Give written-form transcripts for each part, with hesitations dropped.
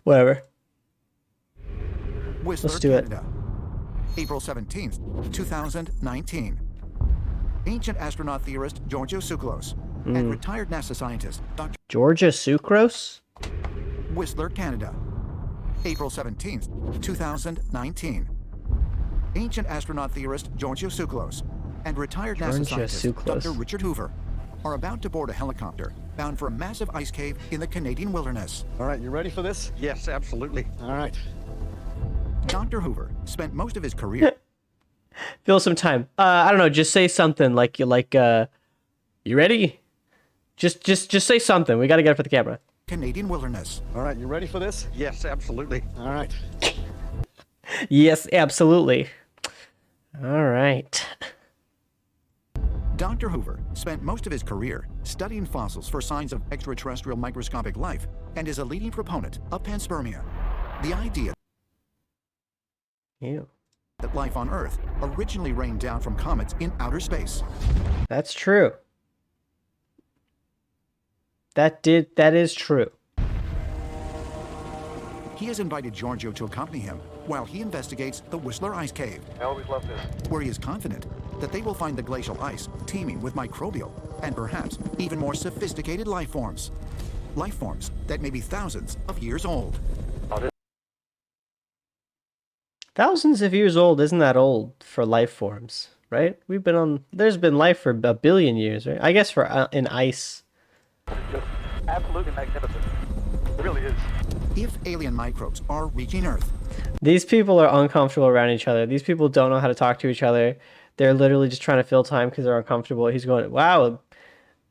Whatever. Whistler, Let's do it. Canada. April 17th, 2019. Ancient astronaut theorist Georgios Tsoukalos and retired NASA scientist Dr. Georgia Sucrose? Whistler, Canada. April 17th, 2019. Ancient astronaut theorist Georgios Tsoukalos and retired NASA Georgia scientist Tsoukalos. Dr. Richard Hoover are about to board a helicopter bound for a massive ice cave in the Canadian wilderness. All right, you ready for this? Yes, absolutely. All right. Dr. Hoover spent most of his career Fill some time. I don't know. Just say something like you ready? Just say something. We got to get it for the camera. Canadian wilderness. All right, you ready for this? Yes, absolutely. All right. Yes, absolutely. All right. Dr. Hoover spent most of his career studying fossils for signs of extraterrestrial microscopic life and is a leading proponent of panspermia, the idea Ew. that life on Earth originally rained down from comets in outer space. That's true. That is true. He has invited Giorgio to accompany him while he investigates the Whistler Ice Cave, I always love this. where he is confident that they will find the glacial ice teeming with microbial and perhaps even more sophisticated life forms. Life forms that may be thousands of years old. Thousands of years old isn't that old for life forms, right? There's been life for a billion years, right? I guess for in ice. Just absolutely magnificent. It really is. If alien microbes are reaching Earth, These people are uncomfortable around each other. These people don't know how to talk to each other. They're literally just trying to fill time because they're uncomfortable. He's going, wow, it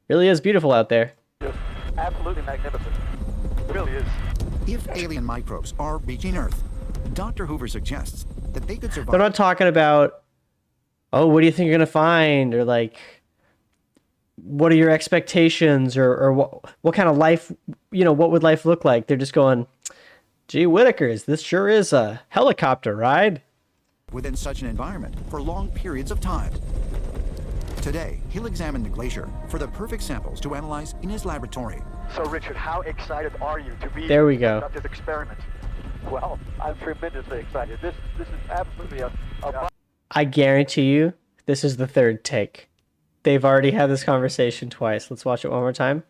really is beautiful out there. Just absolutely magnificent. It really is. if alien microbes are reaching Earth, Dr. Hoover suggests that they could survive. They're not talking about, oh, what do you think you're going to find? Or like, what are your expectations? Or what kind of life, what would life look like? They're just going, gee, Whitakers, this sure is a helicopter ride. within such an environment for long periods of time. Today, he'll examine the glacier for the perfect samples to analyze in his laboratory. So, Richard, how excited are you to be There we to go. conduct this experiment? Well, I'm tremendously excited. This is absolutely a I guarantee you, this is the third take. They've already had this conversation twice. Let's watch it one more time.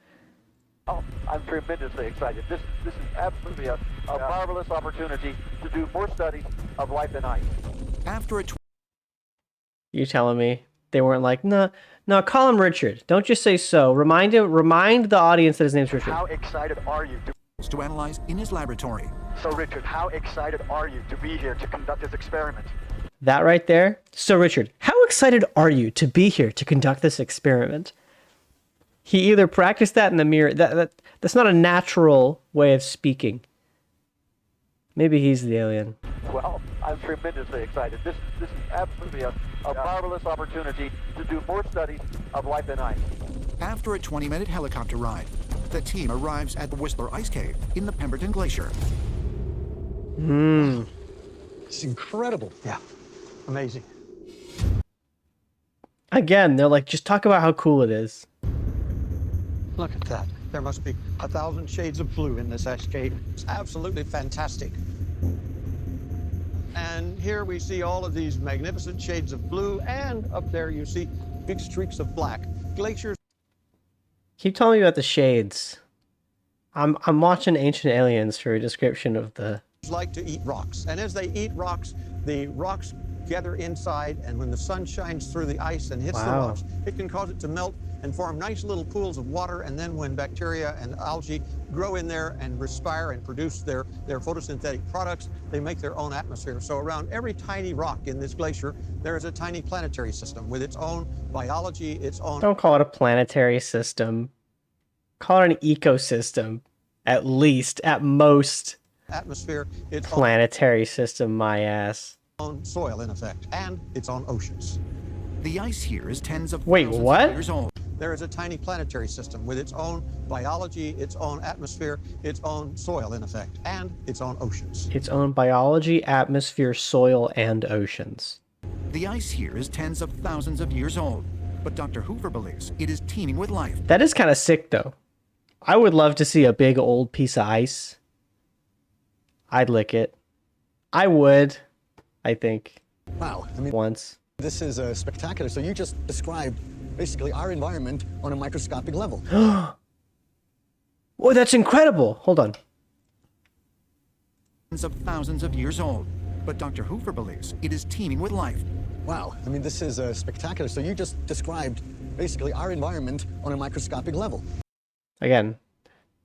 oh, I'm tremendously excited. This is absolutely a marvelous opportunity to do more studies of life in ice. After a You telling me they weren't like, no, call him Richard. Don't just say so. Remind the audience that his name's Richard. How excited are you to analyze in his laboratory. So, Richard, how excited are you to be here to conduct this experiment? That right there. So, Richard, how excited are you to be here to conduct this experiment? He either practiced that in the mirror. That's not a natural way of speaking. Maybe he's the alien. Well, I'm tremendously excited. This is absolutely a marvelous opportunity to do more studies of life in ice. After a 20-minute helicopter ride, the team arrives at the Whistler Ice Cave in the Pemberton Glacier. It's incredible. Yeah, amazing. Again, they're like, just talk about how cool it is. Look at that. There must be 1,000 shades of blue in this ice cave. It's absolutely fantastic. And here we see all of these magnificent shades of blue, and up there you see big streaks of black. Glaciers Keep telling me about the shades. I'm watching Ancient Aliens for a description of the... like to eat rocks. And as they eat rocks, the rocks gather inside, and when the sun shines through the ice and hits the Wow. rocks, it can cause it to melt and form nice little pools of water. And then when bacteria and algae grow in there and respire and produce their photosynthetic products, they make their own atmosphere. So around every tiny rock in this glacier, there is a tiny planetary system with its own biology, its own... Don't call it a planetary system. Call it an ecosystem. At least, at most, atmosphere, its planetary system, my ass. own soil, in effect, and its own oceans. The ice here is tens of Wait, thousands what? of years old. There is a tiny planetary system with its own biology, its own atmosphere, its own soil, in effect, and its own oceans. Its own biology, atmosphere, soil, and oceans. The ice here is tens of thousands of years old, but Dr. Hoover believes it is teeming with life. That is kind of sick, though. I would love to see a big old piece of ice I'd lick it. I would, I think, Wow, I mean, once. this is spectacular. So you just described basically our environment on a microscopic level. Oh, that's incredible. Hold on. Of thousands of years old. But Dr. Hoover believes it is teeming with life. Wow, I mean, this is spectacular. So you just described basically our environment on a microscopic level. Again,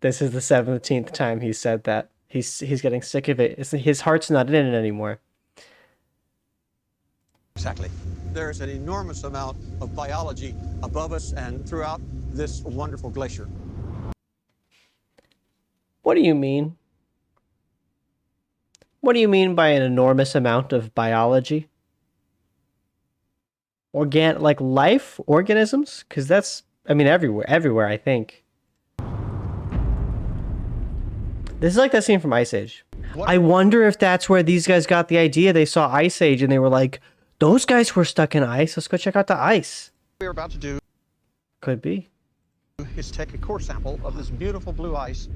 this is the 17th time he said that. He's getting sick of it. His heart's not in it anymore. Exactly. There's an enormous amount of biology above us and throughout this wonderful glacier. What do you mean? What do you mean by an enormous amount of biology? Like life, organisms? Because that's, I mean, everywhere, I think. This is like that scene from Ice Age. What? I wonder if that's where these guys got the idea. They saw Ice Age and they were like, those guys were stuck in ice. Let's go check out the ice. What we're about to do Could be. is take a core sample of this beautiful blue ice.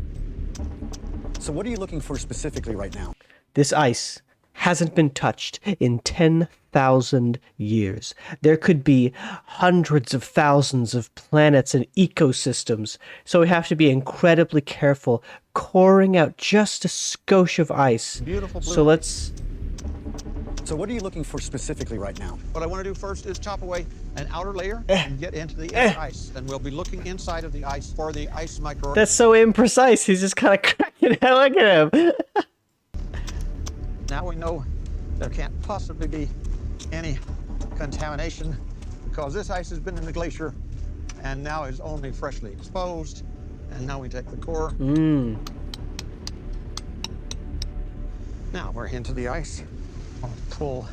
So what are you looking for specifically right now? This ice hasn't been touched in 10,000 years. There could be hundreds of thousands of planets and ecosystems, so we have to be incredibly careful coring out just a skosh of ice. Beautiful blue. So let's... So what are you looking for specifically right now? What I want to do first is chop away an outer layer and get into the inner ice. And we'll be looking inside of the ice for the ice microorganisms. That's so imprecise. He's just kind of cracking it. Look at him. Now we know there can't possibly be any contamination because this ice has been in the glacier and now is only freshly exposed. And now we take the core. Now we're into the ice. I'll pull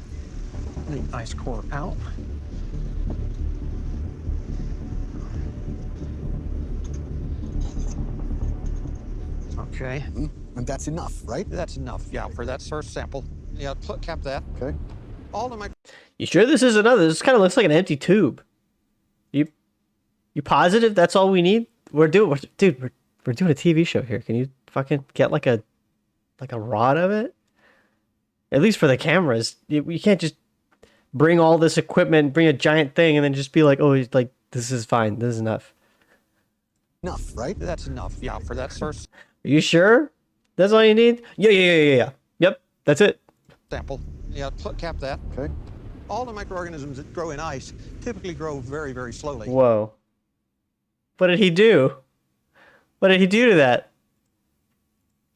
the ice core out. Okay, And that's enough, right? that's enough, yeah, for that first sample. Yeah, cap that. Okay. All the You sure this is another? This kind of looks like an empty tube. You positive that's all we need? We're doing a TV show here. Can you fucking get like a rod of it? At least for the cameras. You can't just bring all this equipment, bring a giant thing, and then just be like, oh, like this is fine. This is enough. Enough, right? That's enough, yeah, for that first Are you sure? That's all you need? Yeah. Yep, that's it. sample. Yeah, cap that. Okay. All the microorganisms that grow in ice typically grow very, very slowly. Whoa. What did he do? What did he do to that?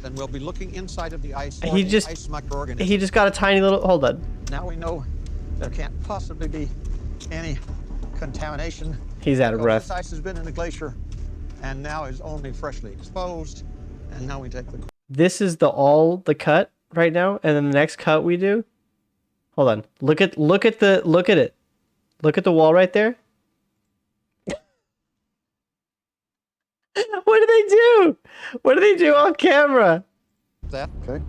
And we'll be looking inside of the ice for He the just- ice microorganisms. He just got a tiny little... Hold on. Now we know there can't possibly be any contamination. He's out of because breath. This ice has been in the glacier and now is only freshly exposed. And now we take the This is the cut right now, and then the next cut we do. Hold on. Look at it. Look at the wall right there. What do they do? What do they do on camera? that. Okay.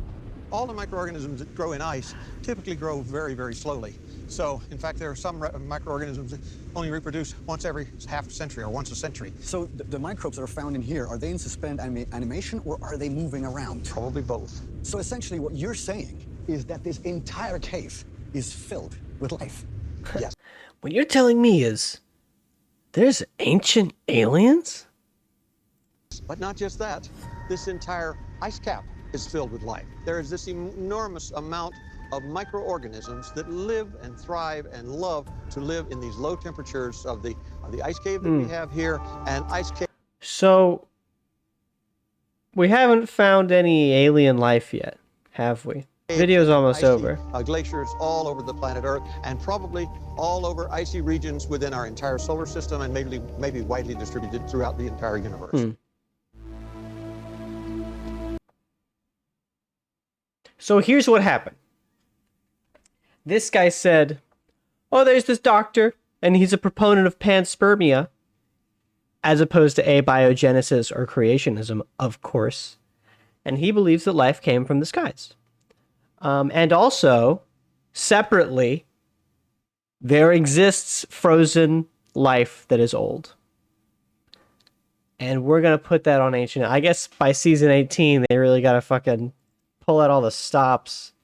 All the microorganisms that grow in ice typically grow very, very slowly. So, in fact, there are some microorganisms that only reproduce once every half a century or once a century. So the microbes that are found in here, are they in suspend animation or are they moving around? Probably both. So essentially what you're saying is that this entire cave is filled with life. Yes. What you're telling me is there's ancient aliens? But not just that. This entire ice cap is filled with life. There is this enormous amount of microorganisms that live and thrive and love to live in these low temperatures of the ice cave that we have here. And ice cave So we haven't found any alien life yet, have we? Video's almost icy, over. Glaciers all over the planet Earth and probably all over icy regions within our entire solar system and maybe widely distributed throughout the entire universe. So here's what happened. This guy said, oh, there's this doctor, and he's a proponent of panspermia, as opposed to abiogenesis or creationism, of course. And he believes that life came from the skies. And also, separately, there exists frozen life that is old. And we're going to put that on Ancient. I guess by season 18, they really got to fucking pull out all the stops.